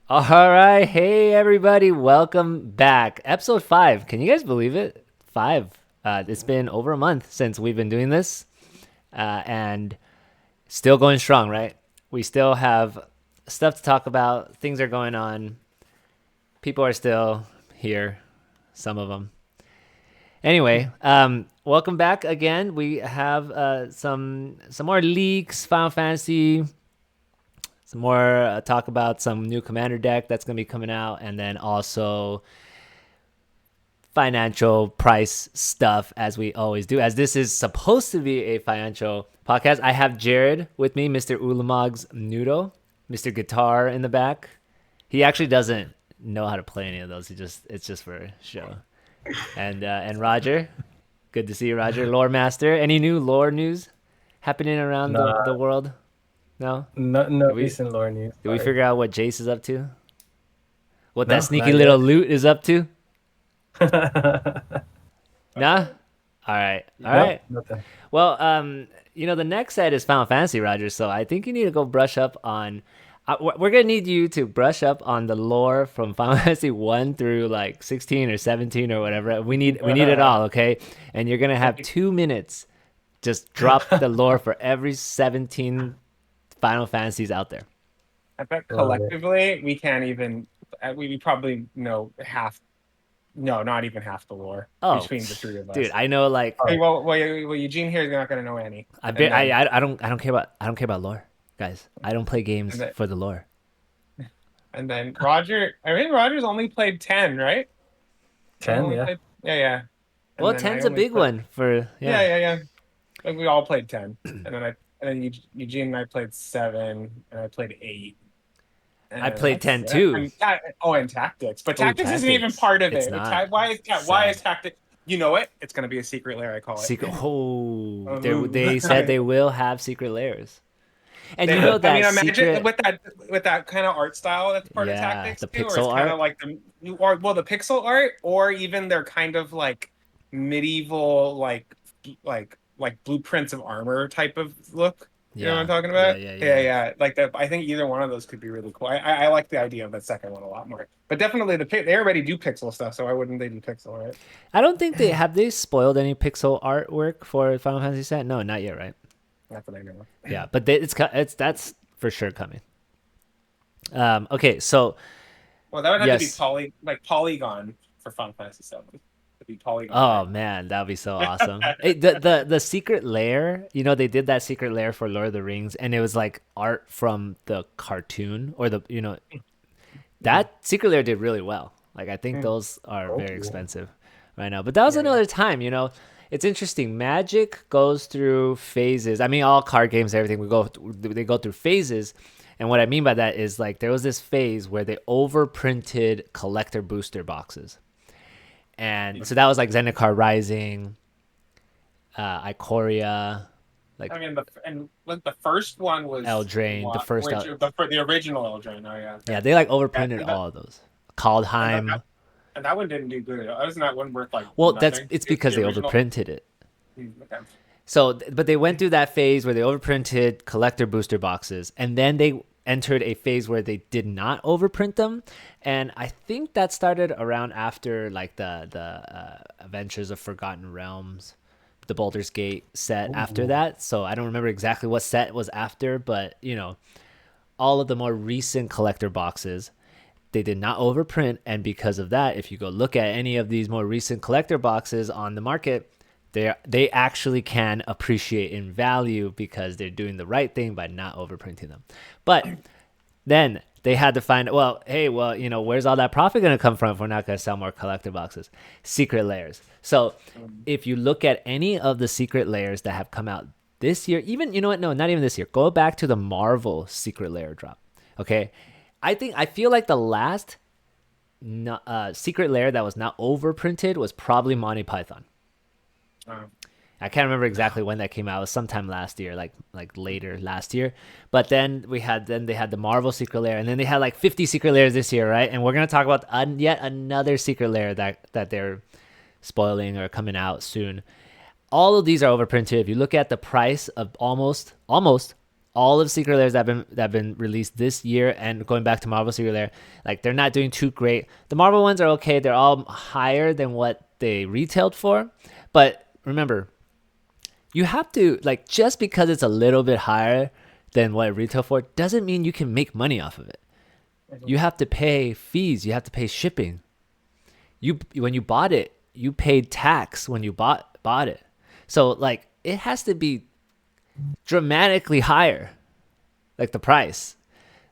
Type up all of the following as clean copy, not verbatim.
All right, hey everybody, welcome back. Episode 5. Can you guys believe it? 5. It's been over a month since we've been doing this, and still going strong, right? We still have stuff to talk about. Things are going on. People are still here, some of them. Anyway, welcome back again. We have some more leaks, Final Fantasy, some more talk about some new commander deck that's going to be coming out, and then also financial price stuff as we always do, as this is supposed to be a financial podcast. I have Jared with me, Mr. Ulamog's Noodle, Mr. Guitar in the back. He actually doesn't know how to play any of those. It's just for show. And Roger, good to see you, Roger, lore master. Any new lore news happening around the Nah, world? No? no Did we recent lore news. did we Sorry. figure out what Jace is up to? What that No, sneaky not little yet. loot is up to? Nah. All right. All Nope, right. nothing. Well, the next set is Final Fantasy, Roger. So I think you need to go brush up on. We're gonna need you to brush up on the lore from Final Fantasy 1 through like 16 or 17 or whatever. We need it all, okay? And you're gonna have 2 minutes. Just drop the lore for every 17 Final Fantasies out there. I bet Love it. collectively we can't even. We probably know half. No, not even half the lore Oh, between the three of dude, us. I know like Hey, Oh, well, Eugene here is not going to know any, I and bet then I don't care about lore, guys. I don't play and games then for the lore. and then Roger. I mean, Roger's only played 10, right? I've 10, only yeah. played. Yeah, yeah. And Well, then I ten's a only big played. one for Yeah, yeah. yeah, yeah. Like we all played 10, Eugene and I played 7, and I played 8. I And played that's 10 too. and tactics, but Oh, tactics isn't even tactics. part of It's it. not Why is sad. tactics? You know it. It's gonna be a secret lair. I call it. Secret. Oh, Ooh. they said they will have secret layers, and you know I mean, that imagine secret. with that kind of art style that's part of Yeah, tactics the too, or it's pixel kind of art. like the pixel art, or even they're kind of like medieval, like blueprints of armor type of look. You know what I'm Yeah, talking yeah, about? yeah, Yeah, yeah. yeah. Like that. I think either one of those could be really cool. I like the idea of that second one a lot more. But definitely they already do pixel stuff, so why wouldn't they do pixel, right? I don't think they spoiled any pixel artwork for Final Fantasy set. No, not yet, right? That's what I know. Yeah, but it's that's for sure coming. Okay, so Well, that would have to be yes. Polygon for Final Fantasy VII. To be Polygon, Oh right? man, that would be so awesome. The secret lair, they did that secret lair for Lord of the Rings, and it was like art from the cartoon or that secret lair did really well. Like I think those are Oh, very cool. expensive right now. But that was Yeah, yeah. another time. It's interesting. Magic goes through phases. I mean, all card games, everything they go through phases. And what I mean by that is like there was this phase where they overprinted collector booster boxes. And so that was like Zendikar Rising, Ikoria, like I mean, the first one was Eldraine, the what? first Which El- the original Eldraine? Oh yeah, yeah, okay. they like Yeah, overprinted all of those. Kaldheim. and that one didn't do good. Wasn't that one worth like Well, nothing? it's It's because the they original. overprinted it. Okay. So, but they went through that phase where they overprinted collector booster boxes, and then they entered a phase where they did not overprint them. And I think that started around after like the Adventures of Forgotten Realms, the Baldur's Gate set after Ooh. that. So I don't remember exactly what set was after, but all of the more recent collector boxes they did not overprint, and because of that, if you go look at any of these more recent collector boxes on the market, they actually can appreciate in value because they're doing the right thing by not overprinting them. But then they had to find, well, hey, well, where's all that profit going to come from if we're not going to sell more collector boxes? Secret layers. So if you look at any of the secret layers that have come out this year, even, you know what? No, not even this year. Go back to the Marvel secret layer drop. Okay. I feel like the last secret layer that was not overprinted was probably Monty Python. Um, I can't remember exactly when that came out. It was sometime last year, like later last year. But then they had the Marvel secret layer, and then they had like 50 secret layers this year, right? And we're gonna talk about yet another secret layer that they're spoiling or coming out soon. All of these are overprinted. If you look at the price of almost all of Secret Lairs that have been released this year, and going back to Marvel Secret Lair, like they're not doing too great. The Marvel ones are okay. They're all higher than what they retailed for, but remember, you have to like just because it's a little bit higher than what it retail for doesn't mean you can make money off of it. You have to pay fees. You have to pay shipping. You when you bought it, you paid tax when you bought it. So like it has to be dramatically higher, like the price.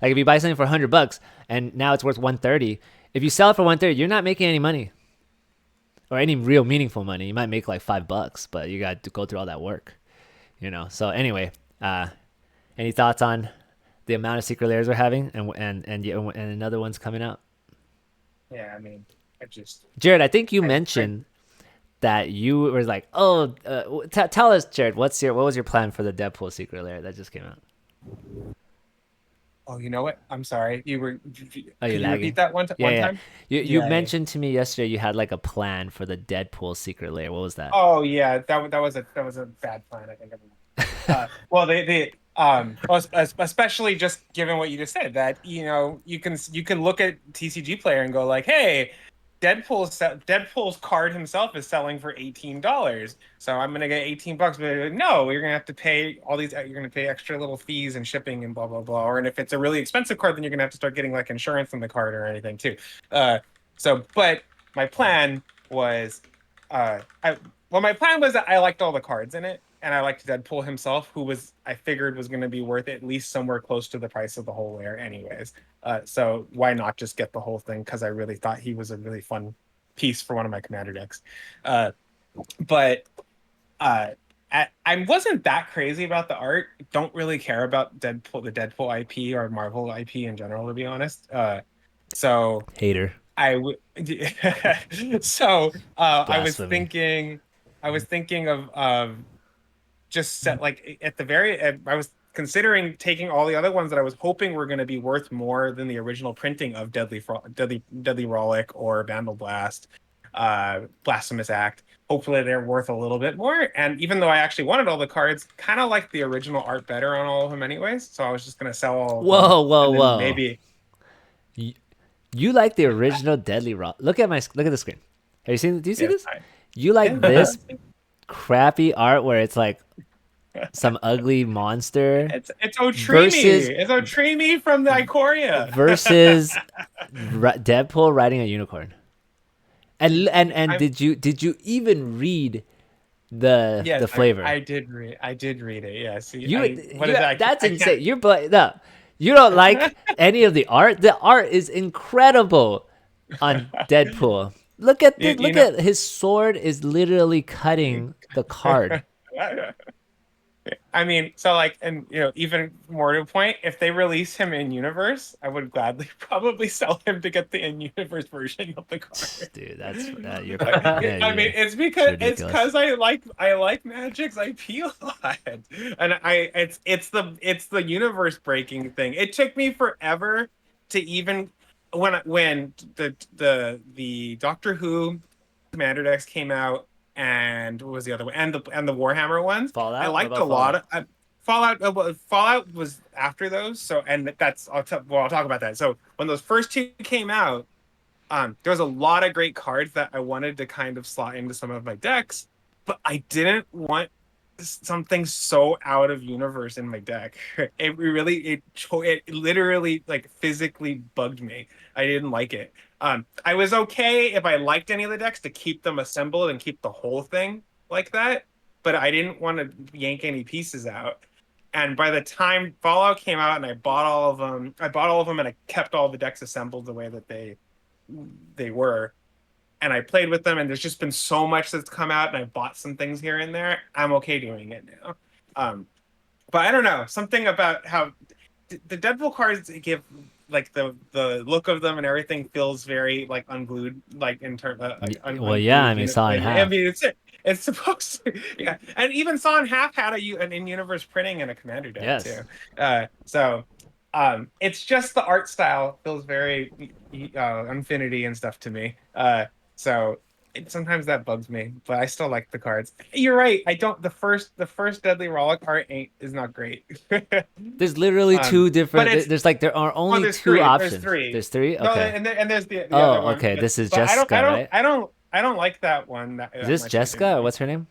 Like if you buy something for $100 and now it's worth 130, if you sell it for 130, you're not making any money or any real meaningful money. You might make like $5, but you got to go through all that work, you know. So anyway, any thoughts on the amount of secret layers we're having and another one's coming out? Yeah, I mean, I just Jared, I think you I mentioned that you were like, oh, tell us, Jared, what was your plan for the Deadpool secret layer that just came out? oh, you know what? I'm sorry. Oh, you're Could you repeat lagging. that Yeah, one yeah. time? You Yeah, yeah. mentioned to me yesterday you had like a plan for the Deadpool secret layer. What was that? Oh yeah, that was a bad plan, I think. Well, especially just given what you just said, that you can look at TCG Player and go like, hey, Deadpool's card himself is selling for $18, so I'm gonna get $18. But no, you're gonna have to pay all these. You're gonna pay extra little fees and shipping and blah blah blah. Or and if it's a really expensive card, then you're gonna have to start getting like insurance on the card or anything too. But my plan was, my plan was that I liked all the cards in it, and I liked Deadpool himself, who I figured was going to be worth at least somewhere close to the price of the whole layer, anyways. So why not just get the whole thing? Because I really thought he was a really fun piece for one of my commander decks. Uh, but uh, I wasn't that crazy about the art. Don't really care about the Deadpool IP or Marvel IP in general, to be honest. So Hater. I would. So Blasphemy. I was thinking of just set like at the very. I was considering taking all the other ones that I was hoping were going to be worth more than the original printing of Deadly Rollick or Vandal Blast, Blasphemous Act. Hopefully they're worth a little bit more. And even though I actually wanted all the cards, kind of like the original art better on all of them anyways. So I was just going to sell all of them, Whoa, whoa, and then whoa. maybe. You, you like the original Deadly Rock? Look at the screen. Have you seen? Do you see Yeah, this? You like yeah. this crappy art where it's like some ugly monster It's Otrimi. versus It's Otrimi from the Ikoria. versus Deadpool riding a unicorn. And I'm did you even read the Yes, flavor? I did read. I did read it. Yes. You I what you is that? that's I can't. insane. No, you don't like any of the art. The art is incredible on Deadpool. You Look know. at his sword is literally cutting the card. I mean, so like, and even more to the point, if they release him in universe, I would gladly probably sell him to get the in universe version of the card. Dude, that's you're yeah, I mean, it's ridiculous. I like Magic's IP a lot, and it's the universe breaking thing. It took me forever to even when the Doctor Who Commander decks came out, and what was the other one, and the Warhammer ones. I Fallout? What liked about a lot Fallout? of Fallout. Fallout was after those, so and that's I'll talk about that. So when those first two came out, there was a lot of great cards that I wanted to kind of slot into some of my decks, but I didn't want something so out of universe in my deck. It literally like physically bugged me. I didn't like it. I was okay if I liked any of the decks to keep them assembled and keep the whole thing like that, but I didn't want to yank any pieces out. And by the time Fallout came out and I bought all of them and I kept all the decks assembled the way that they were. And I played with them, and there's just been so much that's come out, and I bought some things here and there. I'm okay doing it now. Um, but I don't know, something about how the Deadpool cards give like the look of them and everything feels very like unglued, like in terms Well, yeah, I unglued. mean, saw in I half. mean, it's supposed to, yeah. And even Saw in Half had an in-universe printing and a commander deck too. Yes. So it's just the art style feels very Infinity and stuff to me. So Sometimes that bugs me, but I still like the cards. You're right. I don't. The first Deadly Rollick art ain't is not great. There's literally um, two but different. it's There's like there are oh, only there's two three. There's options. three. There's three. No, Okay. and there's the other Oh, one. okay. But This is but I don't I Jessica, don't right? I don't I don't like that one Is that this much either. Jessica or what's her name?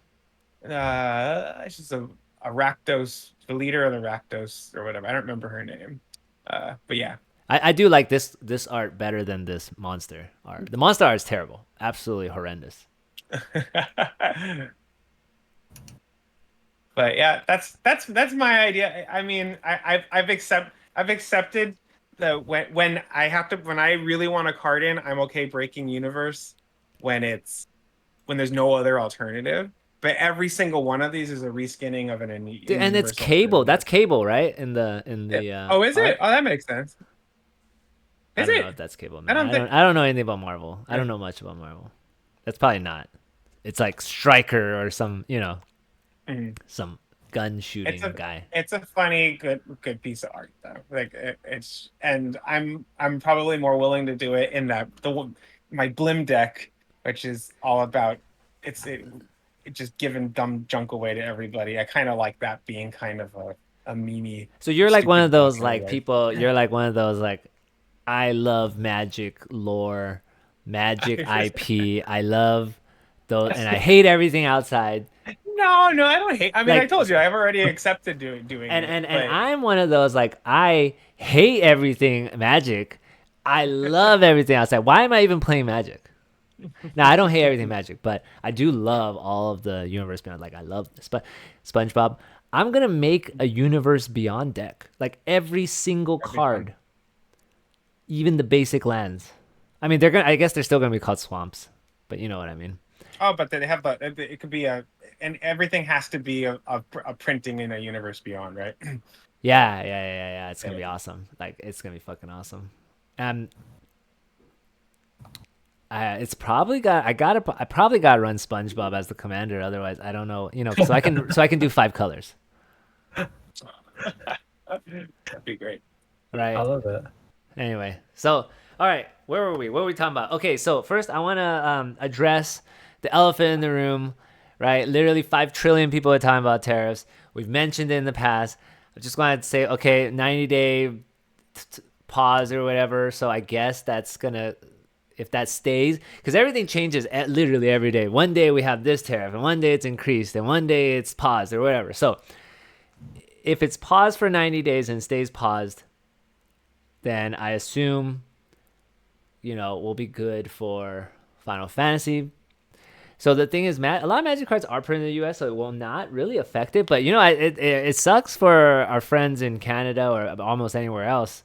She's a Rakdos, the leader of the Rakdos or whatever. I don't remember her name. But yeah. I do like this art better than this monster art. The monster art is terrible, absolutely horrendous. But yeah, that's my idea. I mean, I've accepted the when I really want a card in, I'm okay breaking universe when there's no other alternative. But every single one of these is a reskinning of an Dude, and it's in-universe Cable. That's alternative. Cable, right? In Yeah. the Oh, is it? art. Oh, that makes sense. I Is don't know it? if that's Cable, I man. don't think. I don't know anything about Marvel. I eh, don't know much about Marvel. That's probably not. It's like Striker or some, mhm. some gun It's shooting a guy. it's a funny good piece of art though. Like it's and I'm probably more willing to do it in my Blim deck, which is all about it just giving dumb junk away to everybody. I kind of like that being kind of a memey So you're like one of stupid deck those in a like way. people. You're like one of those like I love Magic lore, Magic IP. I love those, and I hate everything outside. No, I don't hate. I mean, I Like told you I've already accepted doing and it, and and but I'm one of those like I hate everything Magic. I love everything outside. Why am I even playing Magic? Now I don't hate everything Magic, but I do love all of the Universe Beyond. Like I love SpongeBob. I'm gonna make a Universe Beyond deck. Like every single that'd be fun. card, even the basic lands. I mean, they're gonna. I guess they're still gonna be called swamps, but you know what I mean. Oh, but they have it could be and everything has to be a printing in a universe beyond, right? Yeah. It's gonna Yeah. be awesome. Like it's gonna be fucking awesome. And it's probably got. I probably got to run SpongeBob as the commander. Otherwise, I don't know. So I can do 5 colors, That'd be great. I right? love it. Anyway, so all right, where were we? What were we talking about? Okay, so first I want to address the elephant in the room, right? Literally 5 trillion people are talking about tariffs. We've mentioned it in the past. I just wanted to say, okay, 90-day pause or whatever. So I guess that's gonna, if that stays, because everything changes at literally every day. One day we have this tariff, and one day it's increased, and one day it's paused or whatever. So if it's paused for 90 days and stays paused, then I assume we'll be good for Final Fantasy. So the thing is, a lot of Magic cards are printed in the U.S., so it will not really affect it. But it sucks for our friends in Canada or almost anywhere else,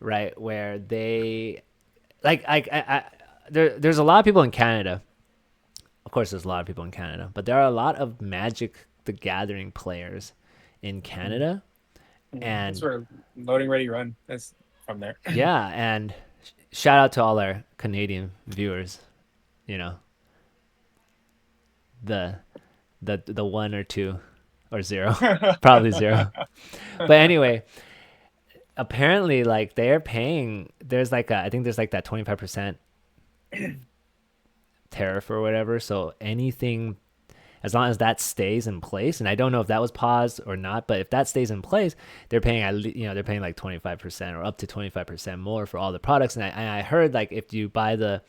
right? Where they there's a lot of people in Canada. Of course, there's a lot of people in Canada, but there are a lot of Magic the Gathering players in Canada, That's and where loading ready run. That's from there. yeah, and shout out to all our Canadian viewers. You know, the the one or two or zero, probably zero. But anyway, apparently, like they're paying. I think there's like that 25% tariff or whatever. So anything, as long as that stays in place, and I don't know if that was paused or not, but if that stays in place, they're paying they're paying like 25% or up to 25% more for all the products. And I heard like if you buy the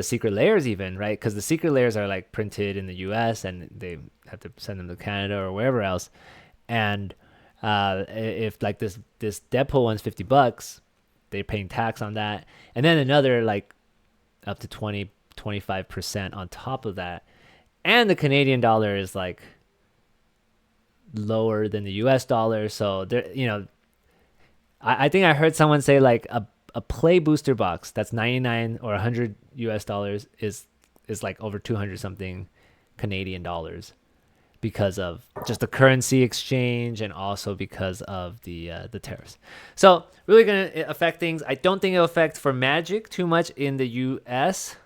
secret layers even, right? Because the secret layers are like printed in the US and they have to send them to Canada or wherever else. And if like this Deadpool one's $50, they're paying tax on that. And then another like up to 25% on top of that. And the Canadian dollar is like lower than the US dollar. So there, I think I heard someone say like a play booster box that's 99 or 100 US dollars is like over 200 something Canadian dollars because of just the currency exchange and also because of the tariffs. So really going to affect things. I don't think it'll affect for Magic too much in the US.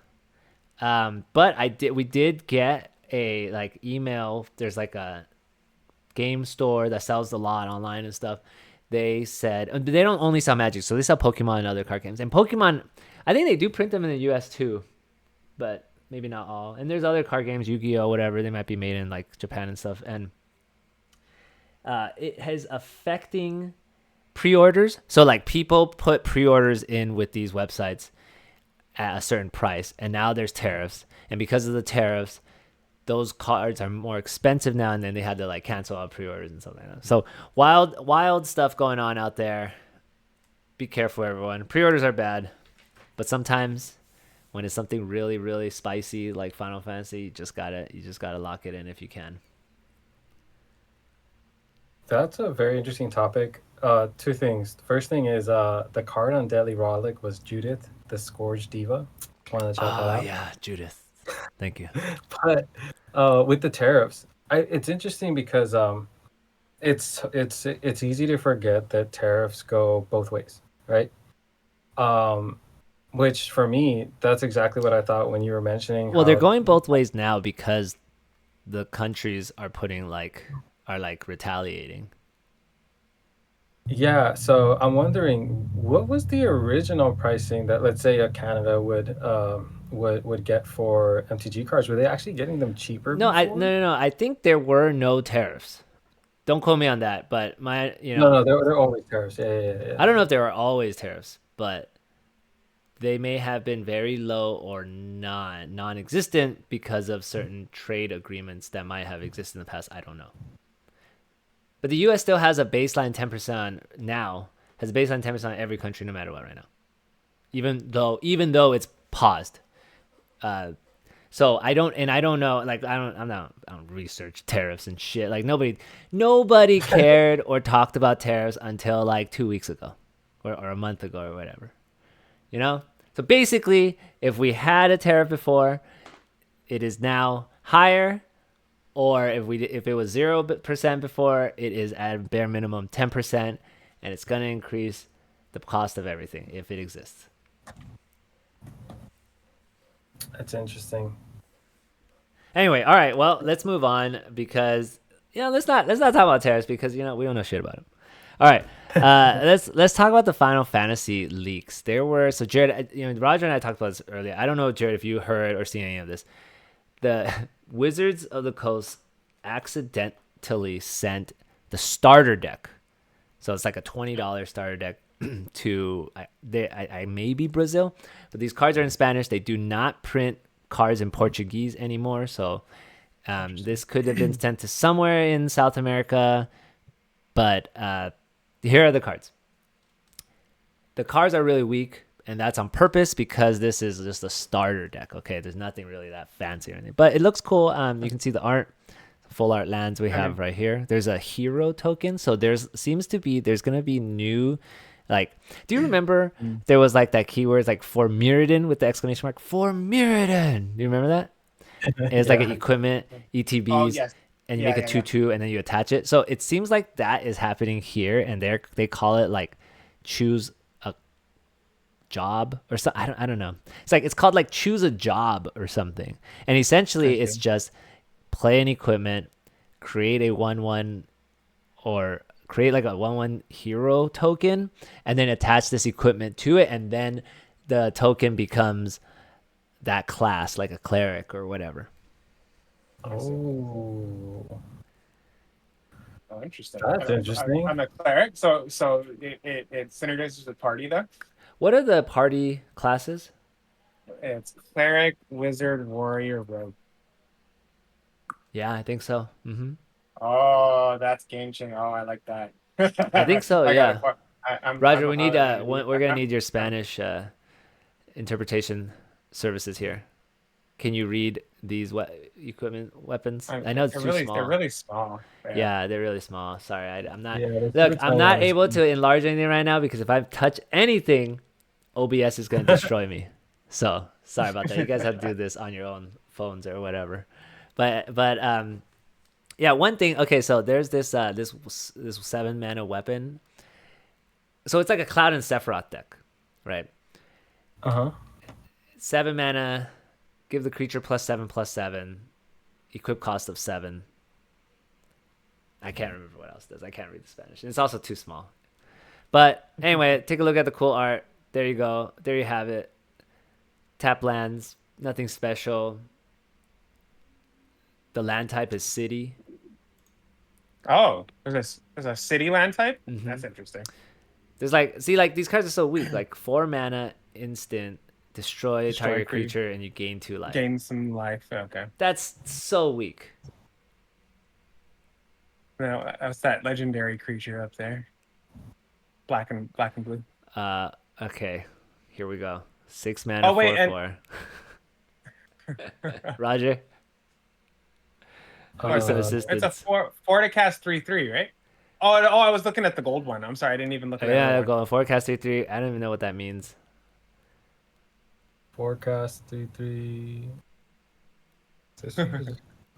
But we did get a like email. There's like a game store that sells a lot online and stuff. They said they don't only sell Magic, so they sell Pokemon and other card games. And Pokemon, I think they do print them in the U.S. too, but maybe not all. And there's other card games, Yu-Gi-Oh, whatever. They might be made in like Japan and stuff, and it has affecting pre-orders. So like people put pre-orders in with these websites at a certain price, and now there's tariffs, and because of the tariffs, those cards are more expensive now, and then they had to like cancel out pre-orders and something like that. So wild stuff going on out there. Be careful, everyone. Pre-orders are bad, but sometimes when it's something really, really spicy like Final Fantasy, you just gotta lock it in if you can. That's a very interesting topic. Two things. The first thing is the card on Deadly Relic was Judith, the Scourge Diva. Wanted to check that Oh out. yeah, Judith. Thank you. But with the tariffs, it's interesting because it's easy to forget that tariffs go both ways, right? Which for me, that's exactly what I thought when you were mentioning Well, they're how. going both ways now because the countries are retaliating. Yeah, so I'm wondering what was the original pricing that, let's say, a Canada would get for MTG cards? Were they actually getting them cheaper No, before? no. I think there were no tariffs. Don't quote me on that, but No, they're always tariffs. Yeah. I don't know if there were always tariffs, but they may have been very low or non-existent because of certain trade agreements that might have existed in the past. I don't know. But the U.S. still has a baseline 10% now. Has a baseline 10% on every country, no matter what, right now. Even though it's paused. So I don't know. Like I don't research tariffs and shit. Like nobody cared or talked about tariffs until like 2 weeks ago, or a month ago or whatever. You know. So basically, if we had a tariff before, it is now higher. Or if it was 0% before, it is at bare minimum 10%, and it's gonna increase the cost of everything if it exists. That's interesting. Anyway, all right. Well, let's move on because let's not talk about tariffs because we don't know shit about them. All right, let's talk about the Final Fantasy leaks. There were Jared, Roger and I talked about this earlier. I don't know, Jared, if you heard or seen any of this. The Wizards of the Coast accidentally sent the starter deck, so it's like a $20 starter deck to I maybe Brazil, but these cards are in Spanish. They do not print cards in Portuguese anymore, so this could have been sent to somewhere in South America. But here are the cards. The cards are really weak, and that's on purpose because this is just a starter deck. Okay, there's nothing really that fancy or anything, but it looks cool. You can see the art, full art lands we have right here. There's a hero token, so there's gonna be new. Like, do you remember there was like that keyword like for Mirrodin with the exclamation mark for Mirrodin? Do you remember that? And it's like an equipment ETBs. Oh, yes. And you make a 2/2 and then you attach it. So it seems like that is happening here, and they call it like choose a job or something. I don't know. It's called like choose a job or something. And essentially it's just play an equipment, create a 1/1 or create like a 1/1 hero token, and then attach this equipment to it, and then the token becomes that class, like a cleric or whatever. Oh, interesting. That's interesting. I'm a cleric, so it synergizes with party though. What are the party classes? It's cleric, wizard, warrior, rogue. Yeah, I think so. Oh, that's game changing. Oh, I like that. I think so. Yeah. Roger, we're gonna need your Spanish interpretation services here. Can you read these weapons? I know it's too small. They're really small. Yeah, they're really small. Sorry, I'm not. Yeah, Look, I'm not able to enlarge anything right now because if I touch anything, OBS is going to destroy me. So sorry about that. You guys have to do this on your own phones or whatever. But yeah, one thing. Okay, so there's this 7-mana weapon. So it's like a Cloud and Sephiroth deck, right? 7 mana. Give the creature +7/+7, equip cost of 7. I can't remember what else it does. I can't read the Spanish. It's also too small. But anyway, take a look at the cool art. There you go. There you have it. Tap lands, Nothing special. The land type is city. Oh, there's a city land type. Hmm. That's interesting. There's like, see, like these cards are so weak. Like 4 mana instant, destroy Destroy target creep, creature, and you gain 2 life. gain some life. Okay. That's so weak. No, that's that legendary creature up there. Black and blue. Okay, here we go. 6 mana, Oh wait, four and four. Roger, oh, need some Uh, it's a assistance. four to cast 3/3, right? Oh, I was looking at the gold one. I'm sorry, I didn't even look Oh, at the other yeah, one. going forecast 3/3. I don't even know what that means. forecast 3/3. This is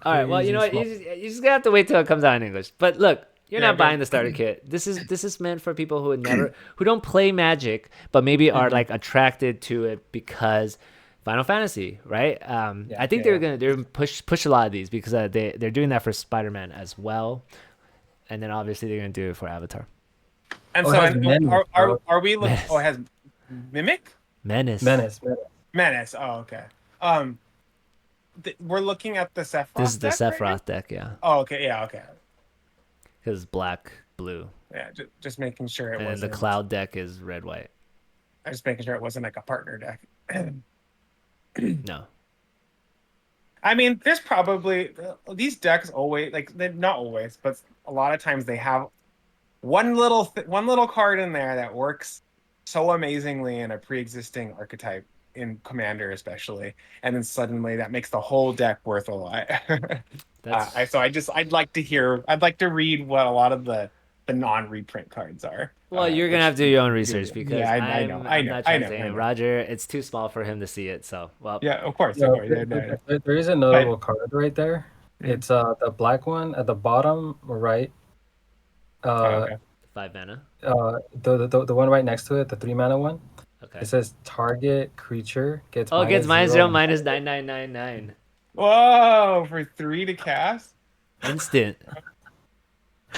All right, well, you know crazy what? small. You just gonna have to wait till it comes out in English. But look, you're Yeah, not okay. buying the starter kit. This is meant for people who would never, who don't play Magic, but maybe are Mhm. like attracted to it because Final Fantasy, right? Yeah, I think yeah, they're gonna push a lot of these because they're doing that for Spider-Man as well, and then obviously they're gonna do it for Avatar. And Oh, it so, has menace, bro. are we look? Oh, it Menace, has mimic menace. Menace. menace. Oh, okay. Um, we're looking at the This Sephiroth is the deck right now. Sephiroth deck, yeah, Oh, okay, yeah, okay, because black, blue, yeah. Just making sure it and then the wasn't. Cloud deck is red, white. I just making sure it wasn't like a partner deck. No, I mean, there's probably these decks always like they're not always, but a lot of times they have one little card in there that works so amazingly in a pre-existing archetype in Commander especially, and then suddenly that makes the whole deck worth a lot. that's I'd like to read what a lot of the non-reprint cards are, Well, you're gonna which have to do your own you do. research Yeah, because I know, I'm not I know, I translating. know. Roger, it's too small for him to see it. So, well, Yeah, of course, of Yeah, course. Yeah, no, there is a but notable card right there. mm, It's the black one at the bottom right. oh, Uh, okay. 5 mana. the one right next to it, the 3 mana one. It Okay. says target creature gets Oh, it gets minus minus zero. zero, minus 9999. Whoa, for 3 to cast? Instant.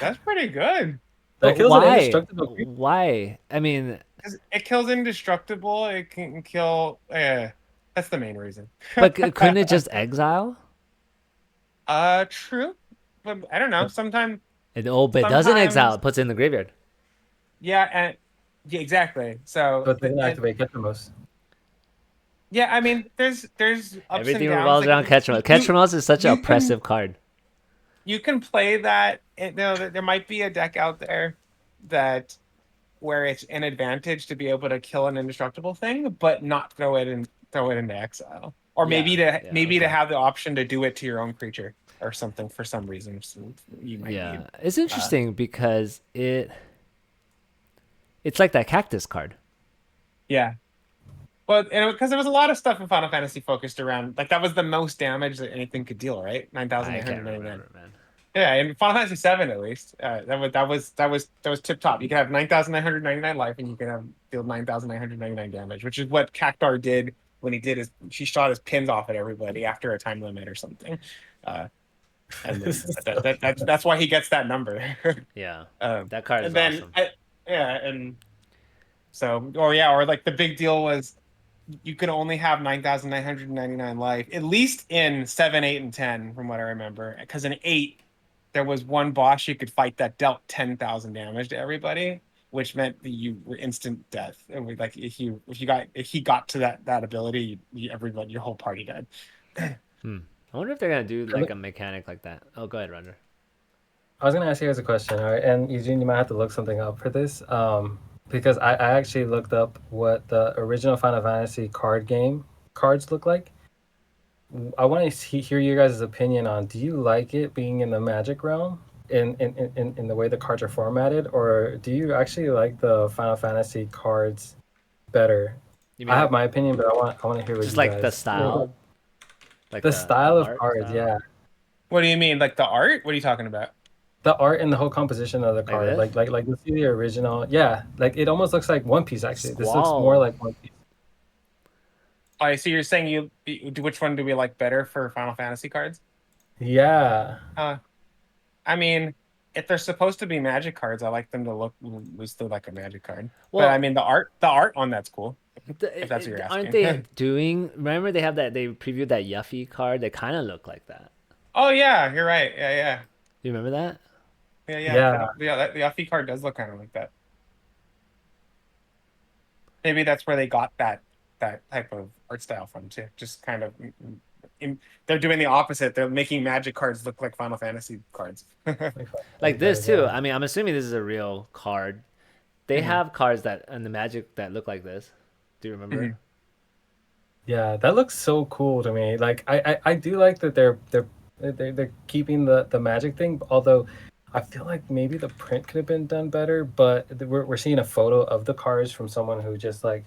That's pretty good. That But kills an why? indestructible creature. Why? I mean, 'Cause it kills indestructible. It can kill. That's the main reason. but couldn't it just exile? True. But I don't know. But it doesn't exile. Sometimes, It puts it in the graveyard. yeah, and yeah, exactly. So, But but doesn't activate Ketchumos. yeah, I mean, there's ups and Everything downs. revolves Like around Ketchumos. Ketchumos is such an you can oppressive card. you can play that. There might be a deck out there that where it's an advantage to be able to kill an indestructible thing, but not throw it into exile, or Yeah. Yeah. maybe to Okay. have the option to do it to your own creature or something for some reason you might need. Yeah. It's Uh, interesting because it's like that cactus card. yeah, well, and because there was a lot of stuff in Final Fantasy focused around like that was the most damage that anything could deal, right? Nine thousand I eight can't hundred ninety nine. remember, man. Yeah, in Final Fantasy 7 at least, that was tip top. You can have 9,999 life, and you can have deal 9,999 damage, which is what Cactar did when she shot his pins off at everybody after a time limit or something, uh, and then that's why he gets that number. Yeah. um, That card is and then awesome. yeah, and so or like the big deal was you could only have 9,999 life, at least in 7, 8, and 10, from what I remember, because in 8 there was one boss you could fight that dealt 10,000 damage to everybody, which meant that you were instant death. And like if he got to that ability, everybody, your whole party died. Hmm. I wonder if they're gonna do like a mechanic like that. Oh, go ahead, Roger. I was gonna ask you guys a question, all right? And Eugene, you might have to look something up for this, because I actually looked up what the original Final Fantasy card game cards look like. I want to hear you guys' opinion on: do you like it being in the Magic realm, in the way the cards are formatted, or do you actually like the Final Fantasy cards better? You I mean have my opinion, but I want to hear what just you like the guys. style, like The the style of art cards, style, yeah. What do you mean, like the art? What are you talking about? The art and the whole composition of the like card, this. like you see the original, yeah, like it almost looks like One Piece. Actually, this looks more Squall. like One Piece. Oh, so you're saying which one do we like better for Final Fantasy cards? Yeah, I mean, if they're supposed to be Magic cards, I like them to look loosely like a Magic card. But I Well, mean, the art on that's cool. If that's what you're Aren't asking. they doing? Remember they have that they previewed that Yuffie card that kind of looked like that. Oh yeah, you're right. Yeah, yeah, You remember that? yeah. Yeah, The Yuffie card does look kind of like that. Maybe that's where they got that type of art style from too. Just kind of, they're doing the opposite. They're making Magic cards look like Final Fantasy cards. Like There you this too. go. I mean, I'm assuming this is a real card. They Mhm, have cards that in the Magic that look like this. Do you remember? mhm. Yeah, that looks so cool to me. Like I do like that they're keeping the magic thing, although I feel like maybe the print could have been done better, but we're seeing a photo of the cards from someone who just like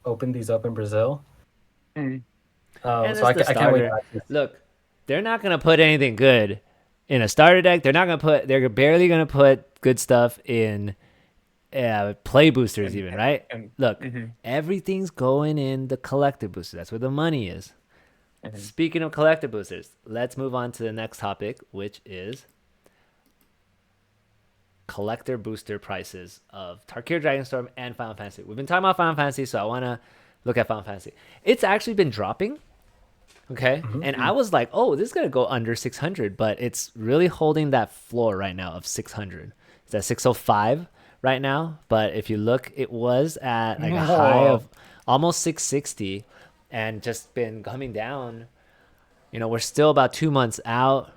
opened these up in Brazil. Mhm. And So it's the I can't wait to starter. actually see. Look, they're not gonna put anything good in a starter deck. They're not gonna put. They're barely gonna put good stuff in play boosters, And even, right? and Look, mhm, everything's going in the collector booster. That's where the money is. mhm. Speaking of collector boosters, let's move on to the next topic, which is collector booster prices of Tarkir, Dragonstorm, and Final Fantasy. We've been talking about Final Fantasy, so I want to look at Final Fantasy. It's actually been dropping, okay? Mhm. And I was like, oh, this is going to go under 600, but it's really holding that floor right now of 600. It's at 605 right now, but if you look, it was at like a high Whoa. of almost 660 and just been coming down. You know, we're still about 2 months out,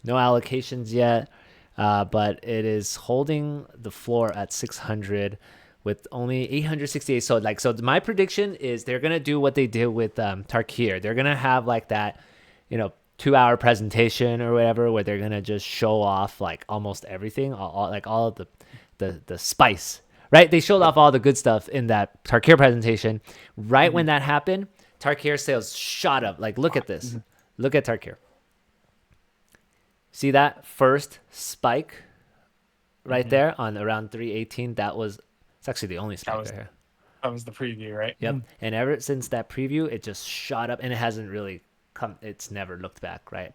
no allocations yet, but it is holding the floor at 600 with only 868. So my prediction is they're gonna do what they did with Tarkir. They're gonna have like that, 2 hour presentation or whatever, where they're gonna just show off like almost everything, like all of the spice. Right? They showed off all the good stuff in that Tarkir presentation. Right when Mhm, that happened, Tarkir sales shot up. Like, look at this. mhm, Look at Tarkir. See that first spike right mhm. there on around 318? It's actually the only That spike was right here. that was the preview, right? Yep. And ever since that preview, it just shot up and it hasn't really it's never looked back, right?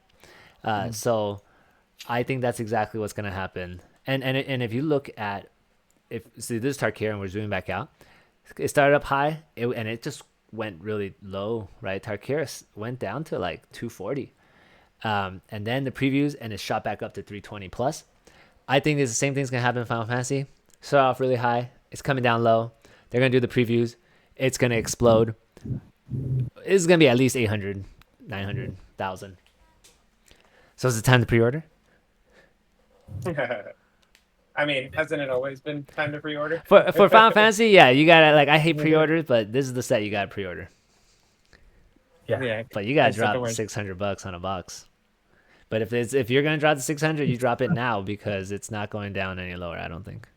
Mhm. So I think that's exactly what's going to happen. And if you look at, if see this is Tarkir and we're zooming back out, it started up high and it just went really low, right? Tarkir went down to like 240. And then the previews and it shot back up to 320 plus. I think the same thing's gonna happen in Final Fantasy. Start off really high, it's coming down low. They're gonna do the previews, it's gonna explode. It's gonna be at least 800, 900,000. So is it time to pre-order? I mean, hasn't it always been time to pre-order? For Final Fantasy, yeah, you gotta like. I hate Yeah, pre-orders, but this is the set you gotta pre-order. Yeah, yeah. But you gotta It's like the drop word. $600 on a box. But if you're gonna drop the 600, you drop it now because it's not going down any lower. I don't think.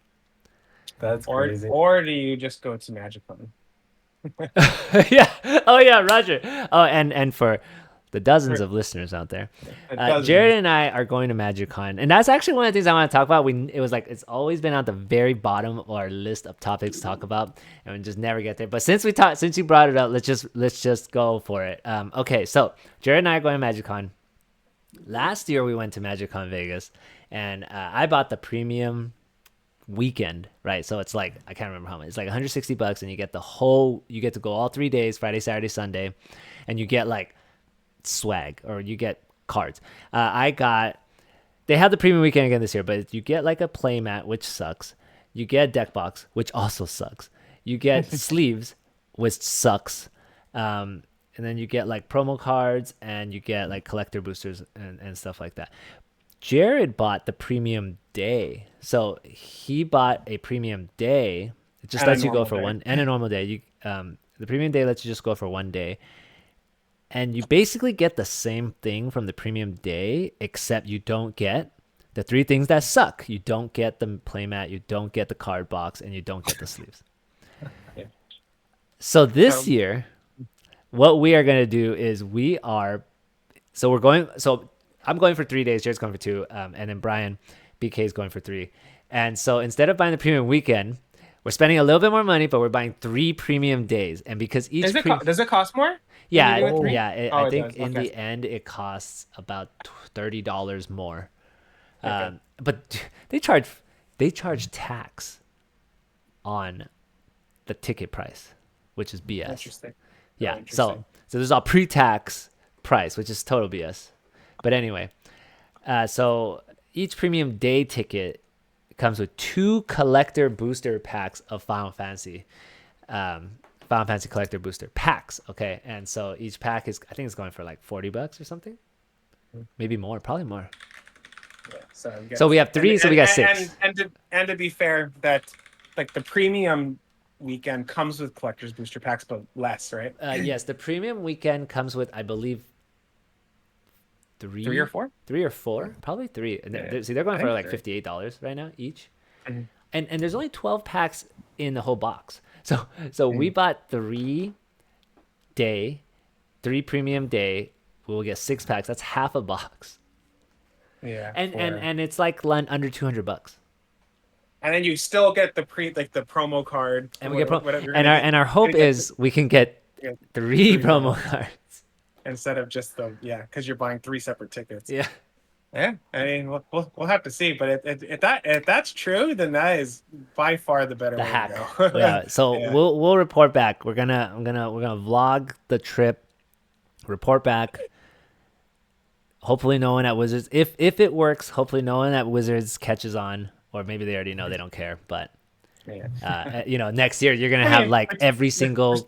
that's Or crazy. or do you just go to MagicCon? Yeah. Oh yeah, Roger. Oh, and for the dozens of listeners out there, It doesn't. Jared and I are going to MagicCon, and that's actually one of the things I want to talk about. It was like it's always been at the very bottom of our list of topics to talk about, and we just never get there. But since you brought it up, let's just go for it. Okay, so Jared and I are going to MagicCon. Last year we went to MagicCon Vegas, and I bought the premium weekend, right? So it's like I can't remember how much. It's like $160, and you get to go all 3 days, Friday, Saturday, Sunday, and you get like swag or you get cards. They have the premium weekend again this year, but you get like a playmat, which sucks. You get a deck box, which also sucks. You get sleeves, which sucks. And then you get like promo cards and you get like collector boosters and stuff like that. Jared bought the premium day. So he bought a premium day. It just And a lets you go normal for day. one and a normal day. The premium day lets you just go for one day. And you basically get the same thing from the premium day, except you don't get the three things that suck. You don't get the playmat, you don't get the card box, and you don't get the sleeves. Yeah. So this So year, what we are going to do is I'm going for 3 days, Jared's going for 2, and then Brian BK is going for 3. And so instead of buying the premium weekend, we're spending a little bit more money, but we're buying 3 premium days. And because does it cost more when yeah, you do it three? yeah, Oh, I it think does. in Okay. the end it costs about $30 more. Okay. But they charge tax on the ticket price. which is BS. Interesting. Yeah. Oh, interesting. So this is all pre-tax price, which is total BS. But anyway, so each premium day ticket comes with 2 collector booster packs of Final Fantasy. Final Fantasy collector booster packs. Okay. And so each pack is, I think it's going for like $40 or something. Maybe more, probably more. Yeah, so we have 3, so we got 6. And to be fair, that like the premium weekend comes with collector's booster packs, but less, right? Yes, the premium weekend comes with, I believe, 3 or 4. 3 or 4, probably 3. And see, they're going for like $58 right now each. And there's only 12 packs in the whole box. So we bought 3 premium day. We'll get 6 packs. That's half a box. Yeah. And it's like under $200. And then you still get the promo card. And we get our hope is we can get 3 promo cards instead of just because you're buying 3 separate tickets. Yeah. Yeah, I mean, we'll have to see, but if that's true, then that is by far the better way hack. to go. Yeah, so we'll report back. We're gonna vlog the trip, report back. Hopefully, no one at Wizards, if it works, hopefully no one at Wizards catches on, or maybe they already know, they don't care. But next year you're gonna have like every single.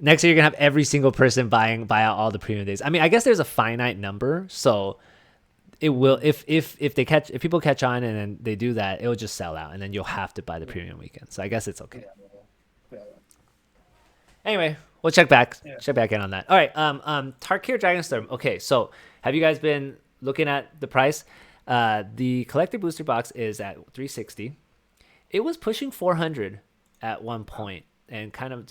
Next year you're gonna have every single person buy out all the premium days. I mean, I guess there's a finite number, so. It will if people catch on and then they do that, it will just sell out, and then you'll have to buy the premium weekend. So I guess it's okay. Anyway, we'll check back in on that. All right, Tarkir Dragonstorm. Okay, so have you guys been looking at the price? The collector booster box is at $360. It was pushing $400 at one point, and kind of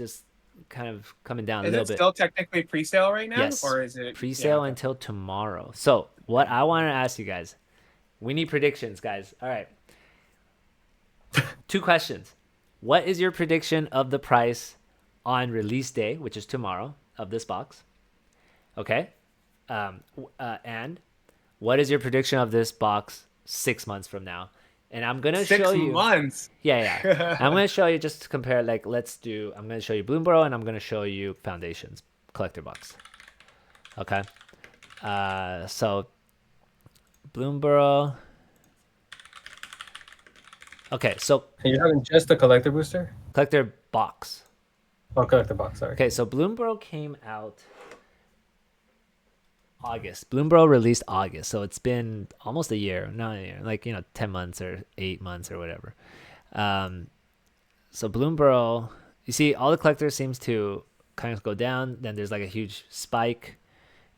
coming down a little bit. Is it still technically pre-sale right now? Yes, or is it pre-sale until tomorrow? So what I want to ask you guys, we need predictions, guys. All right. 2 questions. What is your prediction of the price on release day, which is tomorrow, of this box? Okay. And what is your prediction of this box 6 months from now? And I'm going to show you 6 months. Yeah. I'm going to show you just to compare, like, I'm going to show you Bloomborough, and I'm going to show you Foundations collector box. Okay. So Bloomborough. Okay, so you're having just the collector booster? Collector box. Oh, collector box, sorry. Okay, so Bloomborough came out August. Bloomborough released August, so it's been almost a year. Not a year, like 10 months or 8 months or whatever. So Bloomborough, you see, all the collectors seems to kind of go down. Then there's like a huge spike,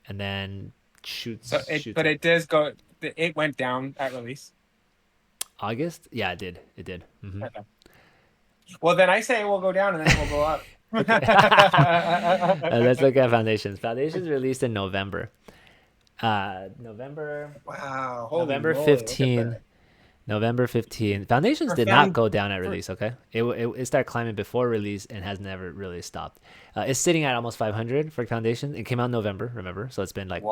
and then shoots. But it does go. It went down at release. August, yeah, it did. Mm-hmm. Okay. Well, then I say we'll go down and then we'll go up. Let's look at Foundations. Foundations released in November. November. Wow. November 15. November 15. Foundations did not go down at release. Okay, it started climbing before release and has never really stopped. It's sitting at almost 500 for Foundations. It came out in November, remember? So it's been like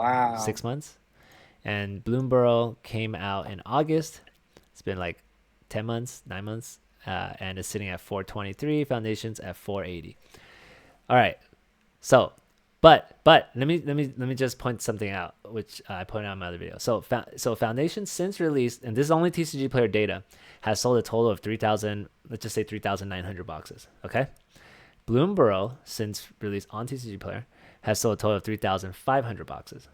6 months. And Bloomborough came out in August. It's been like 10 months, 9 months. And it's sitting at 423. Foundations at 480. All right. So, but let me just point something out, which I pointed out in my other video. So Foundation since release, and this is only TCG Player data, has sold a total of 3,000. Let's just say 3,900 boxes. Okay. Bloomborough since release on TCG Player has sold a total of 3,500 boxes,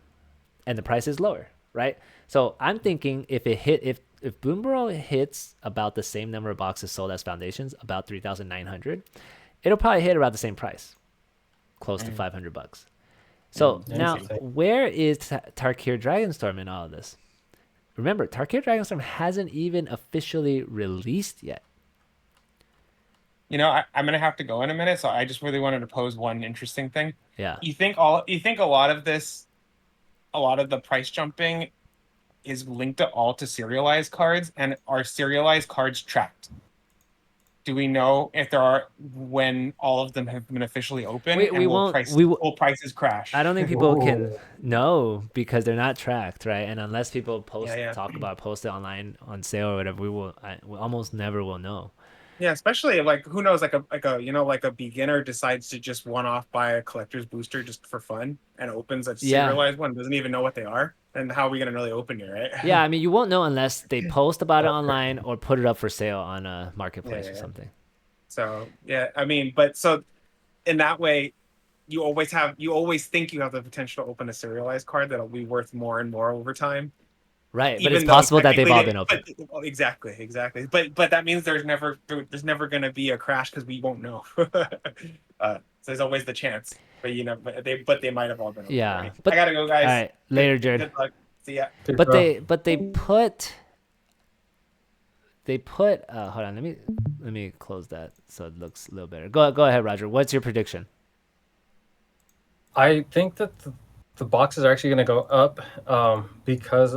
and the price is lower, right? So I'm thinking if Bloomborough hits about the same number of boxes sold as Foundations, about 3,900, it'll probably hit about the same price, close to $500. So now, where is Tarkir Dragonstorm in all of this? Remember, Tarkir Dragonstorm hasn't even officially released yet. I'm gonna have to go in a minute, so I just really wanted to pose one interesting thing. Yeah. You think a lot of the price jumping is linked to serialized cards, and are serialized cards tracked? Do we know if there are, when all of them have been officially open? Will prices crash? I don't think people can know because they're not tracked, right? And unless people post it online on sale or whatever, we almost never will know. Yeah, especially like who knows, like a like a beginner decides to just one-off buy a collector's booster just for fun and opens a Yeah. serialized one, doesn't even know what they are, and how are we gonna really open it, Yeah, right? I mean, you won't know unless they post about it That's crazy. online or put it up for sale on a Yeah, marketplace or yeah. something. So yeah, I mean, but so in that way, you always think you have the potential to open a serialized card that'll be worth more and more over time, Right, but it's even though possible that they've technically all been open. but exactly, but that means there's never going to be a crash because we won't know. So there's always the chance, but but they might have all been open Yeah, already. I but gotta go, all guys. right, later, Jared. Good luck. See ya. Dude, But bro. they put hold on, let me close that so it looks a little better. Go ahead, Roger. What's your prediction? I think that the boxes are actually going to go up because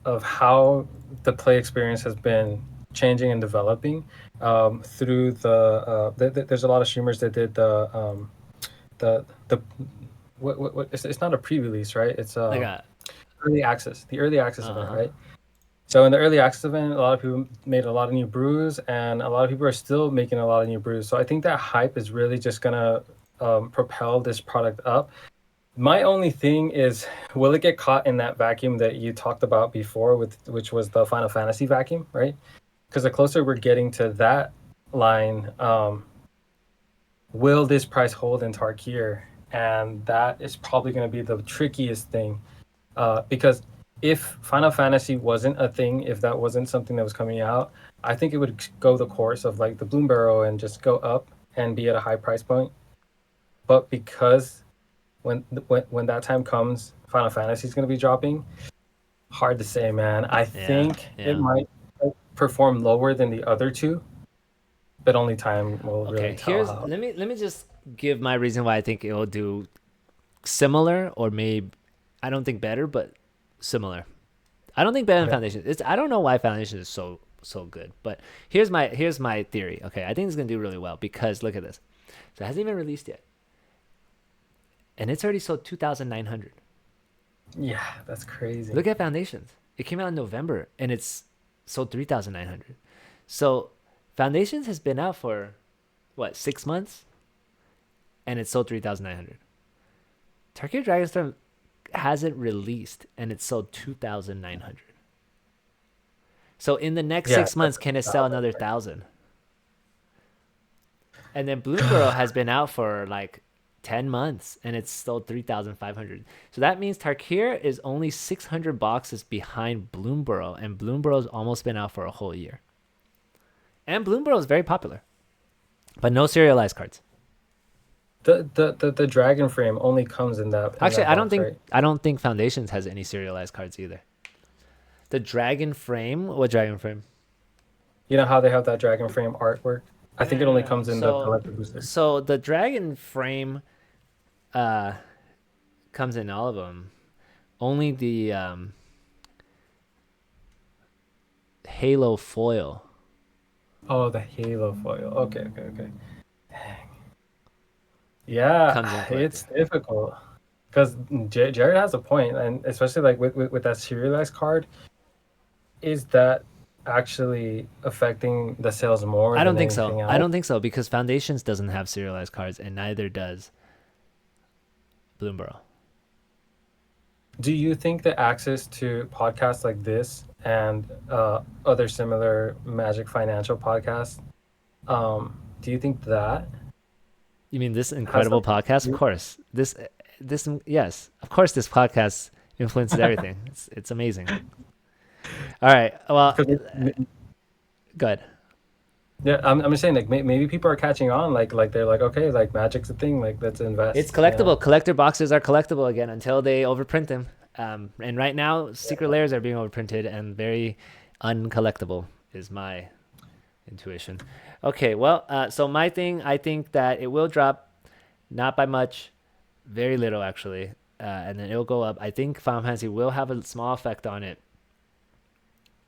of how the play experience has been changing and developing through there's a lot of streamers that did the what it's not a pre-release, right? It's I got the early access event, uh-huh. right? So in the early access event, a lot of people made a lot of new brews, and a lot of people are still making a lot of new brews. So I think that hype is really just gonna propel this product up. My only thing is, will it get caught in that vacuum that you talked about before, with which was the Final Fantasy vacuum, right? Because the closer we're getting to that line, will this price hold in Tarkir? And that is probably going to be the trickiest thing, because if Final Fantasy wasn't a thing, if that wasn't something that was coming out, I think it would go the course of like the Bloom Barrel and just go up and be at a high price point. But because when that time comes, Final Fantasy is going to be dropping. Hard to say, man. I Yeah, think it yeah. might perform lower than the other two, but only time will really Okay, tell here's how. let me just give my reason why I think it will do similar or maybe I don't think better, but similar. I don't think better than Okay. Foundation. I don't know why Foundation is so good, but here's my theory. Okay, I think it's gonna do really well because look at this. So it hasn't even released yet, and it's already sold 2,900. Yeah, that's crazy. Look at Foundations. It came out in November and it's sold 3,900. So Foundations has been out for what 6 months and it's sold 3,900. Tarkir Dragonstorm hasn't released and it's sold 2,900. So in the next Yeah, 6 months, that's can it sell another 1,000? And then Bloomburrow has been out for like 10 months and it's sold 3,500. So that means Tarkir is only 600 boxes behind Bloomburrow, and Bloomburrow's almost been out for a whole year. And Bloomburrow is very popular, but no serialized cards. the dragon frame only comes in Actually, that box, right? I don't think Foundations has any serialized cards either. The Dragon Frame, what Dragon Frame? You know how they have that dragon frame artwork? I think it only No. comes in the collector booster. So the Dragon Frame uh comes in all of them. Only the Halo foil. Oh, the Halo foil. Okay, okay, okay. Yeah, Comes in it's collector. difficult because Jared has a point, and especially like with that serialized card, is that actually affecting the sales more I don't than think so. anything I else? don't think so because Foundations doesn't have serialized cards and neither does Bloomburrow. Do you think that access to podcasts like this and other similar Magic Financial podcasts, do you think that You mean this has incredible something podcast? to Of do? course. This yes. Of course this podcast influences everything. It's amazing. All right. Well, Because good. yeah, I'm just saying like maybe people are catching on, like they're like, okay, like Magic's a thing, like let's It's invest, you know? collectible. Collector boxes are collectible again until they overprint them. And right now, secret layers are being overprinted and very uncollectible is my intuition. Okay, well, so my thing, I think that it will drop, not by much, very little actually, and then it'll go up. I think Final Fantasy will have a small effect on it,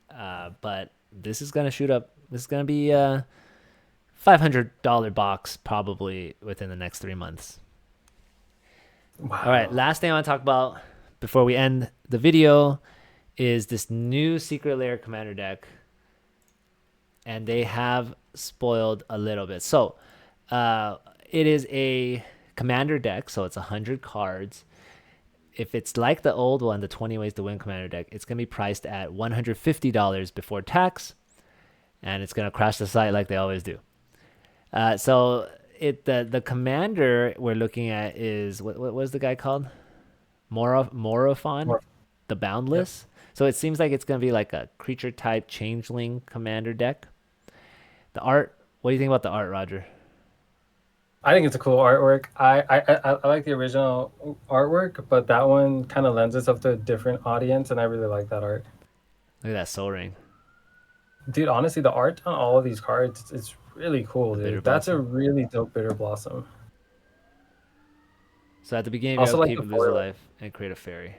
but this is gonna shoot up. This is gonna be a $500 box probably within the next 3 months. All right, Wow. last thing I want to talk about before we end the video is this new Secret Lair commander deck. and they have spoiled a little bit. So it is a commander deck, so it's 100 cards. If it's like the old one, the 20 ways to win commander deck, it's going to be priced at $150 before tax, and it's going to crash the site like they always do. So the commander we're looking at is what was the guy called? Morophon, the Boundless. Yep. So it seems like it's going to be like a creature type changeling commander deck. The art, what do you think about the art, Roger? I think it's a cool artwork. I like the original artwork, but that one kind of lends itself to a different audience, and I really like that art. Look at that Soul Ring. Dude, honestly, the art on all of these cards, it's really cool, dude. That's a really dope Bitter Blossom. So at the beginning of your upkeep, lose a life and create a fairy.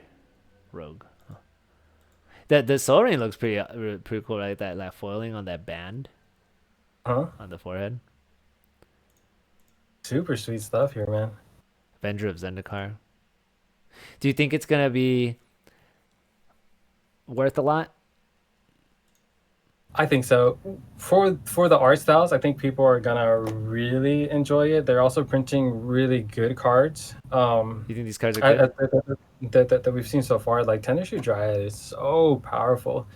Rogue. Huh. The Soul Ring looks pretty cool, right? That foiling on that band. On the forehead. Super sweet stuff here, man. Avenger of Zendikar. Do you think it's gonna be worth a lot? I think so. For the art styles, I think people are gonna really enjoy it. They're also printing really good cards. You think these cards are good? That we've seen so far, like Tender Shoe Dryad is so powerful.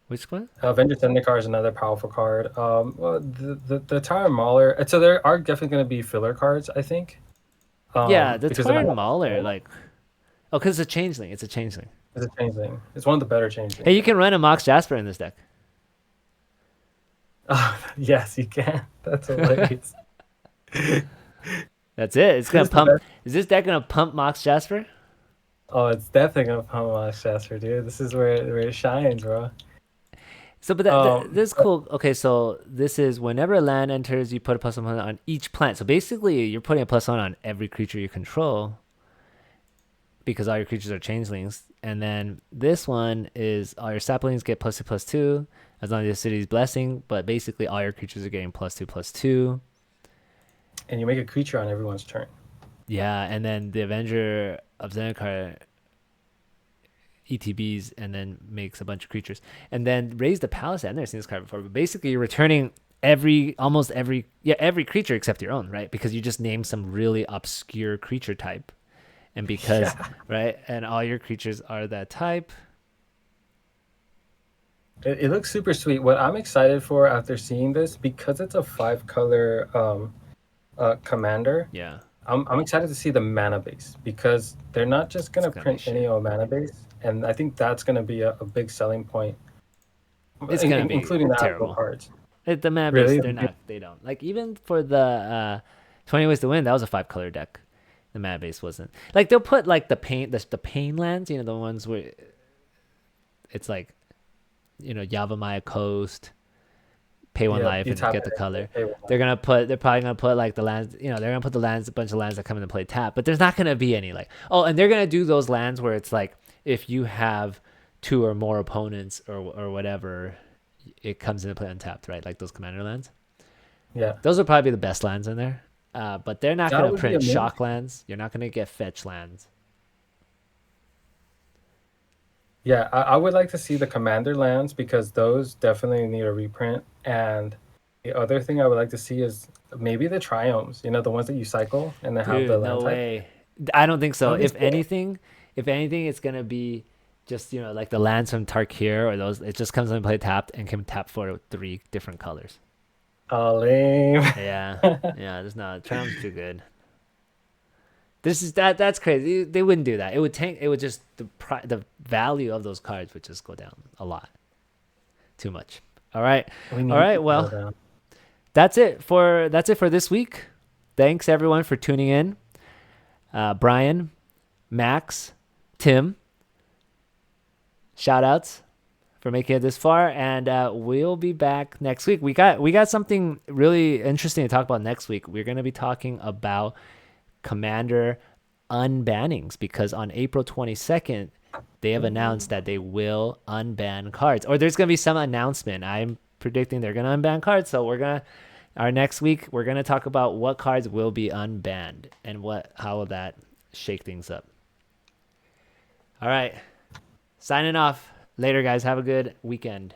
Which one? Avenger Zendikar is another powerful card. Well, the Tire Mauler. So there are definitely going to be filler cards, I think. Yeah, the Tire Mauler, like, because it's a changeling. It's a changeling. It's a changeling. It's one of the better changelings. Hey, you can run a Mox Jasper in this deck. Yes, you can. That's hilarious. That's it. It's gonna pump. Is this deck gonna pump Mox Jasper? Oh, it's definitely gonna pump Mox Jasper, dude. This is where it shines, bro. So, but this is cool. Okay, so this is whenever a land enters, you put a +1 on each plant. So basically, you're putting a +1 on every creature you control because all your creatures are changelings. And then this one is all your saplings get +2/+2 as long as the city's blessing. But basically, all your creatures are getting +2/+2. And you make a creature on everyone's turn. Yeah, and then the Avenger of Zendikar ETBs and then makes a bunch of creatures, and then Raise the Palace. I've never seen this card before, but basically you're returning almost every creature except your own, right? Because you just named some really obscure creature type, and because right, and all your creatures are that type. It looks super sweet. What I'm excited for after seeing this, because it's a 5-color commander. Yeah. I'm excited to see the mana base, because they're not just gonna print any old mana base, and I think that's gonna be a big selling point. It's gonna be including the terrible cards. The mana base, they don't like, even for the 20 Ways to Win. That was a 5-color deck. The mana base wasn't like, they'll put like the pain lands, the ones where it's like, Yavimaya Coast. Pay 1 life and get the color. They're probably gonna put like the lands, they're gonna put a bunch of lands that come into play tap, but there's not gonna be any like, and they're gonna do those lands where it's like, if you have 2 or more opponents or whatever, it comes into play untapped, right? Like those commander lands. Yeah. Those are probably the best lands in there. But they're not gonna print shock lands. You're not gonna get fetch lands. Yeah, I would like to see the commander lands, because those definitely need a reprint. And the other thing I would like to see is maybe the triomes, the ones that you cycle and then have the land no way. I don't think so. If anything, it's gonna be just like the lands from Tarkir or those. It just comes into play tapped and can tap for 3 different colors. Oh, lame. Yeah, there's not. Triumph's too good. That's crazy. They wouldn't do that. It would tank. It would just the value of those cards would just go down a lot. Too much. All right. Well, that's it for this week. Thanks everyone for tuning in. Brian, Max, Tim. Shout outs for making it this far, and we'll be back next week. We got something really interesting to talk about next week. We're going to be talking about Commander unbannings, because on April 22nd they have announced that they will unban cards, or there's going to be some announcement. I'm predicting they're going to unban cards, so our next week we're going to talk about what cards will be unbanned and how will that shake things up. All right, signing off. Later guys, have a good weekend.